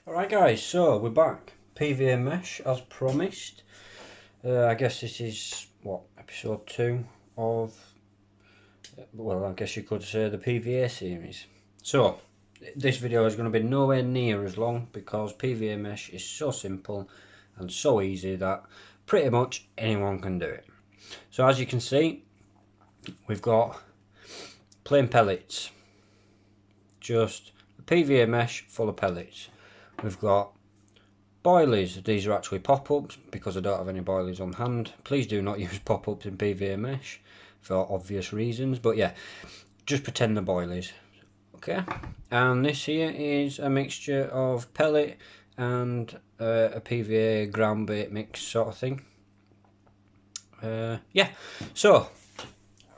Alright guys, so we're back. PVA Mesh as promised. I guess this is, what, episode 2 of, well, I guess you could say the PVA series. So, this video is going to be nowhere near as long because PVA Mesh is so simple and so easy that pretty much anyone can do it. So as you can see, we've got plain pellets. Just a PVA mesh full of pellets. We've got boilies. These are actually pop-ups because I don't have any boilies on hand. Please do not use pop-ups in PVA mesh for obvious reasons, but yeah, just pretend they're boilies. Okay, and this here is a mixture of pellet and a PVA ground bait mix sort of thing. Yeah, so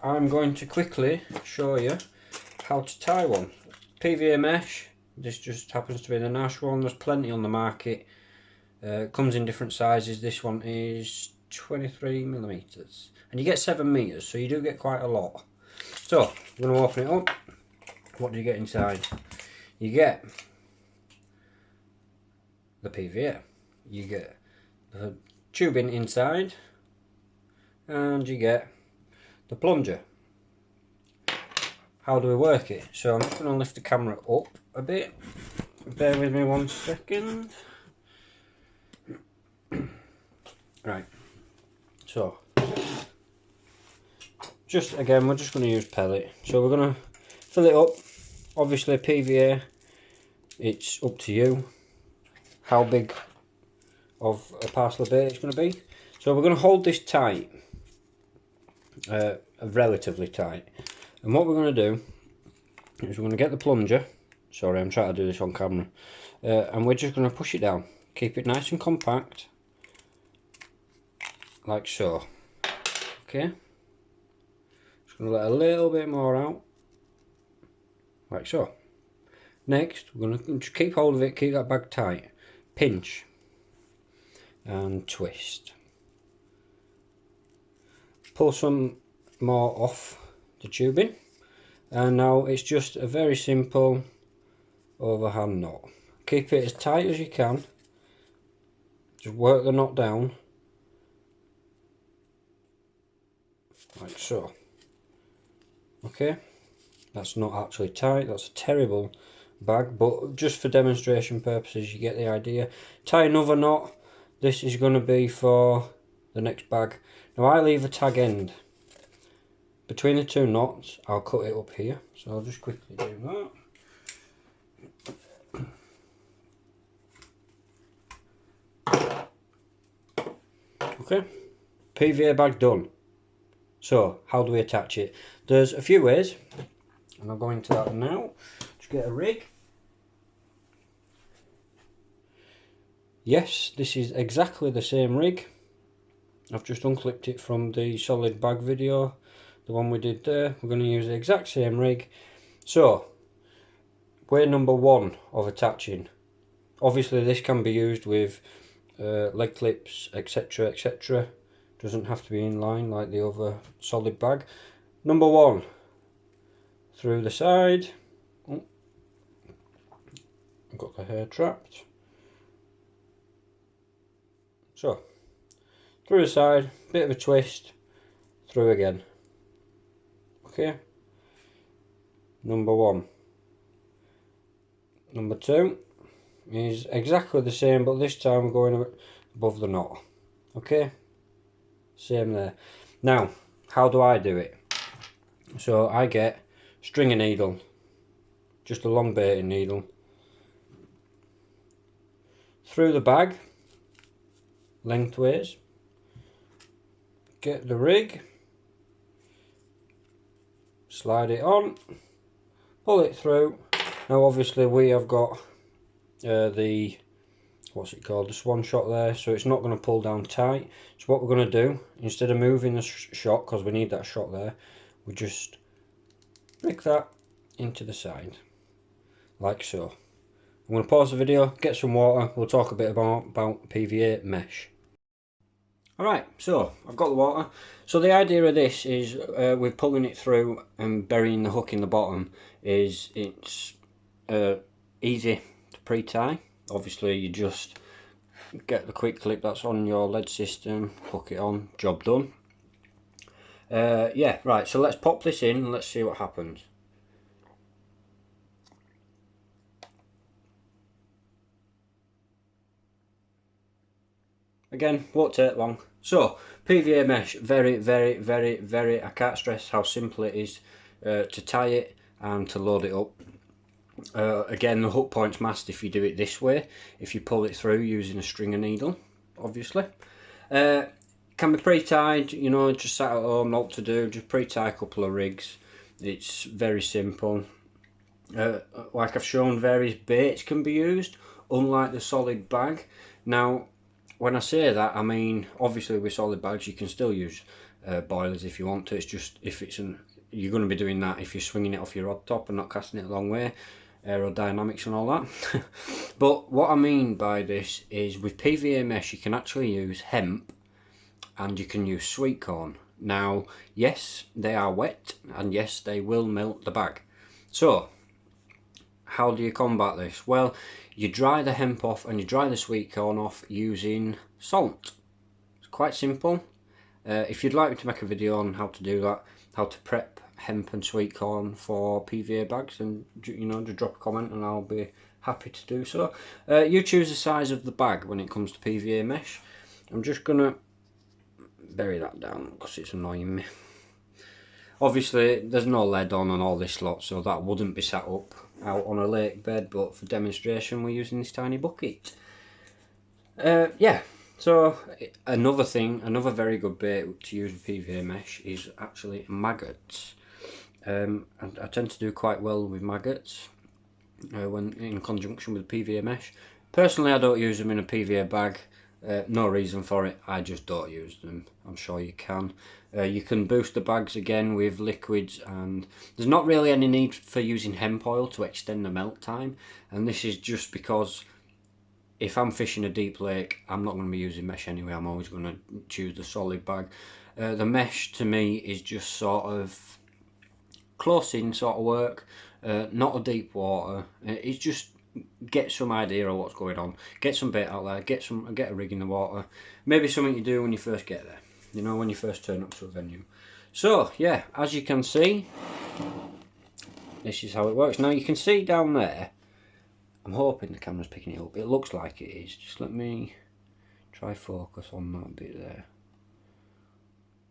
I'm going to quickly show you how to tie one. PVA mesh, this just happens to be the Nash one. There's plenty on the market. Comes in different sizes. This one is 23mm and you get 7 meters, so you do get quite a lot. So I'm going to open it up. What do you get inside? You get the PVA, you get the tubing inside, and you get the plunger. How do we work it? So I'm just going to lift the camera up a bit. Bear with me 1 second. Right, so just again, we're just going to use pellet. So we're going to fill it up. Obviously PVA, it's up to you how big of a parcel of bait it's going to be. So we're going to hold this tight, relatively tight, and what we're going to do is we're going to get the plunger. Sorry, I'm trying to do this on camera, and we're just going to push it down. Keep it nice and compact, like so. Okay, just going to let a little bit more out, like so. Next, we're going to just keep hold of it, keep that bag tight, pinch and twist. Pull some more off the tubing, and now it's just a very simple overhand knot. Keep it as tight as you can, just work the knot down like so. Okay, that's not actually tight, that's a terrible bag, but just for demonstration purposes you get the idea. Tie another knot. This is going to be for the next bag. Now I leave a tag end between the 2 knots. I'll cut it up here, so I'll just quickly do that. Okay, PVA bag done. So how do we attach it? There's a few ways, and I'll go into that now. Just get a rig. Yes, this is exactly the same rig. I've just unclipped it from the solid bag video, the one we did there. We're going to use the exact same rig. So, way number 1 of attaching. Obviously this can be used with leg clips, etc, etc. Doesn't have to be in line like the other solid bag. Number 1, through the side. Oh, I've got the hair trapped. So, through the side, bit of a twist, through again. Okay, number 1. Number 2 is exactly the same, but this time we're going above the knot. Okay, same there. Now, how do I do it? So I get stringer needle, just a long baiting needle, through the bag, lengthways, get the rig, slide it on, pull it through. Now obviously we have got the, what's it called, the swan shot there, so it's not going to pull down tight. So what we're going to do, instead of moving the shot, because we need that shot there, we just rig that into the side, like so. I'm going to pause the video, get some water, we'll talk a bit about PVA mesh. Alright, so I've got the water. So the idea of this is with pulling it through and burying the hook in the bottom is it's easy to pre-tie. Obviously you just get the quick clip that's on your lead system, hook it on, job done. Yeah, right, so let's pop this in and let's see what happens. Again, won't take long. So, PVA mesh, very, I can't stress how simple it is to tie it and to load it up. Again, the hook point's masked if you do it this way, if you pull it through using a stringer needle, obviously. Can be pre-tied, you know, just sat at home, not to do, just pre-tie a couple of rigs. It's very simple. Like I've shown, various baits can be used, unlike the solid bag. Now, when I say that, I mean, obviously with solid bags you can still use boilers if you want to. It's just, if it's you're going to be doing that if you're swinging it off your rod top and not casting it a long way, aerodynamics and all that. But what I mean by this is, with PVA mesh you can actually use hemp and you can use sweet corn. Now, yes, they are wet, and yes, they will melt the bag. So, how do you combat this? Well, you dry the hemp off and you dry the sweet corn off using salt. It's quite simple. If you'd like me to make a video on how to do that, how to prep hemp and sweet corn for PVA bags, and you know, just drop a comment and I'll be happy to do so. You choose the size of the bag when it comes to PVA mesh. I'm just gonna bury that down because it's annoying me. Obviously there's no lead on and all this lot, so that wouldn't be sat up out on a lake bed, but for demonstration we're using this tiny bucket. Yeah, so another thing, another very good bait to use with PVA mesh is actually maggots. And I tend to do quite well with maggots when in conjunction with PVA mesh. Personally, I don't use them in a PVA bag. No reason for it, I just don't use them. I'm sure you can. You can boost the bags again with liquids, and there's not really any need for using hemp oil to extend the melt time, and this is just because if I'm fishing a deep lake, I'm not going to be using mesh anyway. I'm always going to choose the solid bag. The mesh to me is just sort of close in sort of work, not a deep water. It's just get some idea of what's going on, get some bait out there, get a rig in the water. Maybe something you do when you first get there, you know, when you first turn up to a venue. So yeah, as you can see, this is how it works. Now you can see down there, I'm hoping the camera's picking it up, it looks like it is. Just let me try focus on that bit there.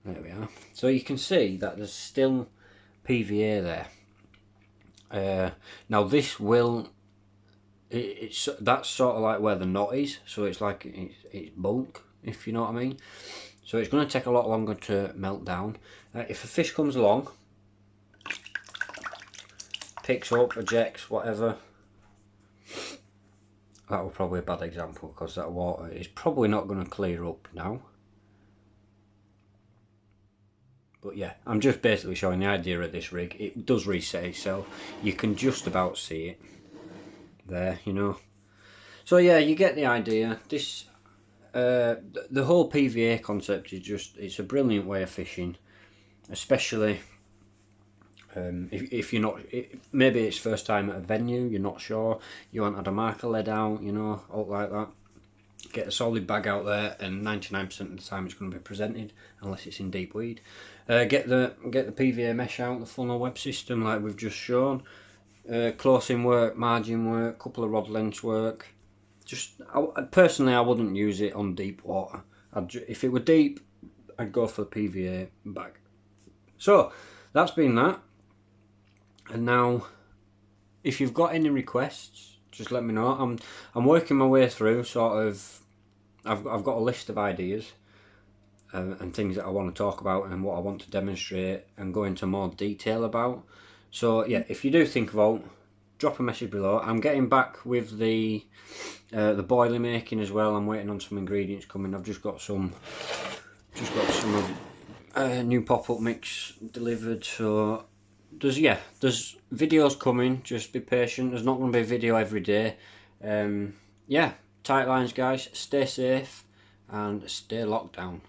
There we are. So you can see that there's still PVA there. Now this will, that's sort of like where the knot is, so it's like it's bulk, if you know what I mean. So it's going to take a lot longer to melt down. If a fish comes along, picks up, ejects, whatever, that was probably a bad example because that water is probably not going to clear up now. But yeah, I'm just basically showing the idea of this rig. It does reset itself. You can just about see it there, you know. So yeah, you get the idea. This the whole PVA concept is just, it's a brilliant way of fishing, especially if you're not, maybe it's first time at a venue, you're not sure, you haven't had a marker lead out, you know, all like that. Get a solid bag out there and 99% of the time it's going to be presented, unless it's in deep weed. Get the PVA mesh out, the funnel web system like we've just shown. Close in work, margin work, couple of rod lengths work. Just, personally I wouldn't use it on deep water. If it were deep, I'd go for the PVA bag. So that's been that. And now, if you've got any requests, just let me know. I'm working my way through sort of. I've got a list of ideas and things that I want to talk about and what I want to demonstrate and go into more detail about. So yeah, if you do think of out, drop a message below. I'm getting back with the boiler making as well. I'm waiting on some ingredients coming. I've just got some new pop-up mix delivered. So there's videos coming. Just be patient. There's not going to be a video every day. Yeah, tight lines, guys. Stay safe and stay locked down.